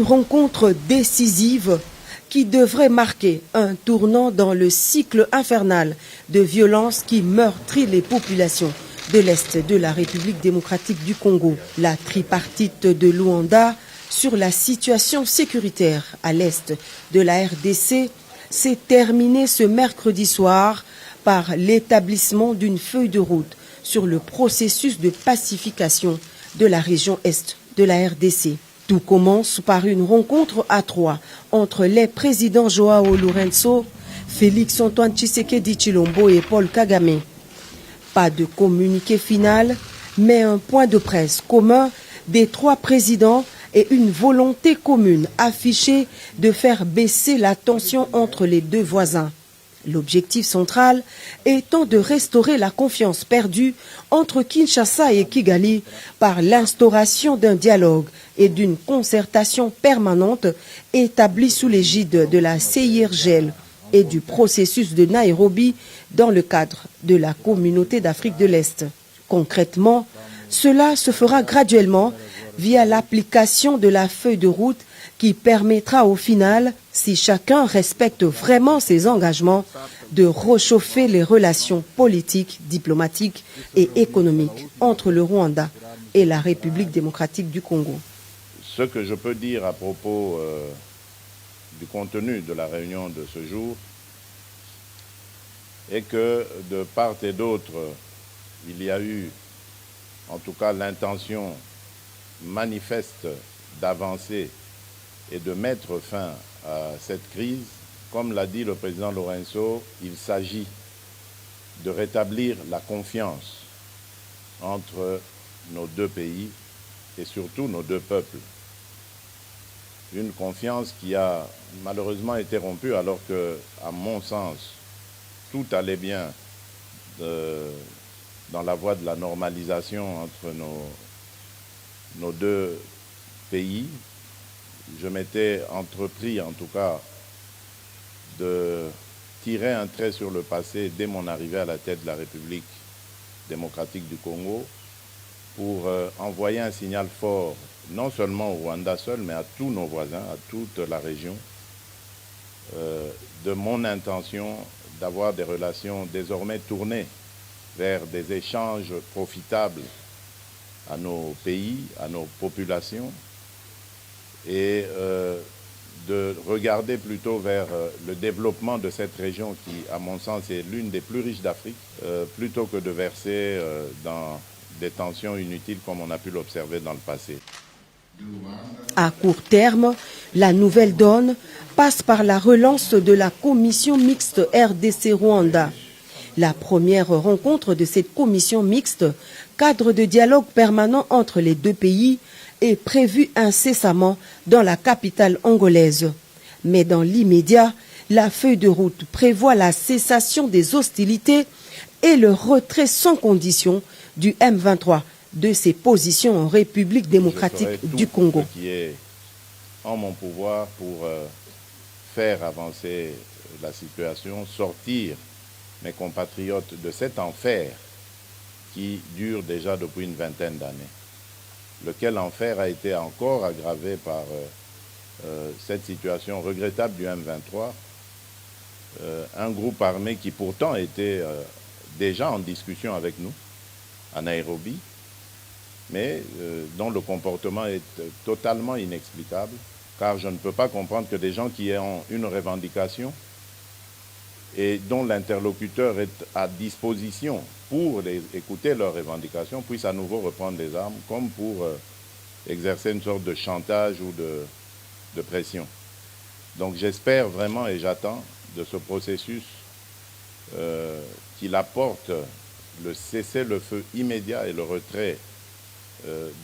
Une rencontre décisive qui devrait marquer un tournant dans le cycle infernal de violence qui meurtrit les populations de l'Est de la République démocratique du Congo. La tripartite de Luanda sur la situation sécuritaire à l'Est de la RDC s'est terminée ce mercredi soir par l'établissement d'une feuille de route sur le processus de pacification de la région Est de la RDC. Tout commence par une rencontre à trois entre les présidents Joao Lourenço, Félix Antoine Tshisekedi Tshilombo et Paul Kagame. Pas de communiqué final, mais un point de presse commun des trois présidents et une volonté commune affichée de faire baisser la tension entre les deux voisins. L'objectif central étant de restaurer la confiance perdue entre Kinshasa et Kigali par l'instauration d'un dialogue et d'une concertation permanente établie sous l'égide de la CIRGL et du processus de Nairobi dans le cadre de la Communauté d'Afrique de l'Est. Concrètement, cela se fera graduellement via l'application de la feuille de route qui permettra au final, si chacun respecte vraiment ses engagements, de réchauffer les relations politiques, diplomatiques et économiques entre le Rwanda et la République démocratique du Congo. Ce que je peux dire à propos du contenu de la réunion de ce jour est que de part et d'autre, il y a eu en tout cas l'intention manifeste d'avancer et de mettre fin à cette crise. Comme l'a dit le président Lourenço, il s'agit de rétablir la confiance entre nos deux pays et surtout nos deux peuples. Une confiance qui a malheureusement été rompue alors que, à mon sens, tout allait bien dans la voie de la normalisation entre nos deux pays. Je m'étais entrepris, en tout cas, de tirer un trait sur le passé dès mon arrivée à la tête de la République démocratique du Congo pour envoyer un signal fort, non seulement au Rwanda seul, mais à tous nos voisins, à toute la région, de mon intention d'avoir des relations désormais tournées vers des échanges profitables à nos pays, à nos populations, et de regarder plutôt vers le développement de cette région qui, à mon sens, est l'une des plus riches d'Afrique, plutôt que de verser dans des tensions inutiles comme on a pu l'observer dans le passé. À court terme, la nouvelle donne passe par la relance de la commission mixte RDC-Rwanda. La première rencontre de cette commission mixte, cadre de dialogue permanent entre les deux pays, est prévue incessamment dans la capitale angolaise. Mais dans l'immédiat, la feuille de route prévoit la cessation des hostilités et le retrait sans condition du M23 de ses positions en République démocratique du Congo. Ce qui est en mon pouvoir pour faire avancer la situation, sortir mes compatriotes de cet enfer qui dure déjà depuis une vingtaine d'années, lequel enfer a été encore aggravé par cette situation regrettable du M23, un groupe armé qui pourtant était déjà en discussion avec nous à Nairobi, mais dont le comportement est totalement inexplicable, car je ne peux pas comprendre que des gens qui ont une revendication et dont l'interlocuteur est à disposition pour écouter leurs revendications puissent à nouveau reprendre les armes, comme pour exercer une sorte de chantage ou de pression. Donc j'espère vraiment et j'attends de ce processus qu'il apporte le cessez-le-feu immédiat et le retrait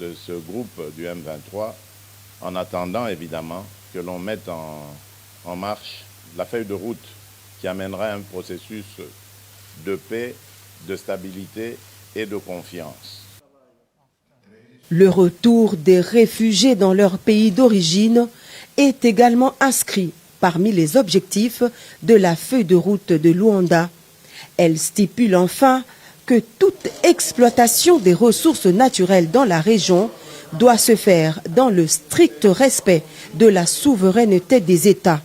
de ce groupe du M23, en attendant évidemment que l'on mette en marche la feuille de route qui amènera un processus de paix, de stabilité et de confiance. Le retour des réfugiés dans leur pays d'origine est également inscrit parmi les objectifs de la feuille de route de Luanda. Elle stipule enfin que toute exploitation des ressources naturelles dans la région doit se faire dans le strict respect de la souveraineté des États,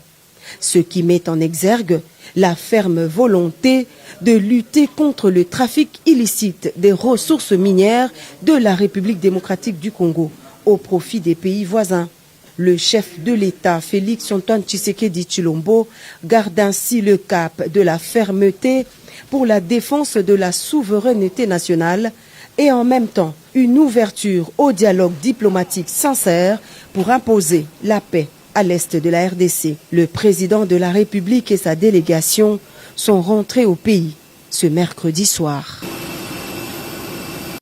ce qui met en exergue la ferme volonté de lutter contre le trafic illicite des ressources minières de la République démocratique du Congo au profit des pays voisins. Le chef de l'État, Félix Antoine Tshisekedi Tshilombo, garde ainsi le cap de la fermeté pour la défense de la souveraineté nationale et en même temps une ouverture au dialogue diplomatique sincère pour imposer la paix à l'est de la RDC. Le président de la République et sa délégation sont rentrés au pays ce mercredi soir.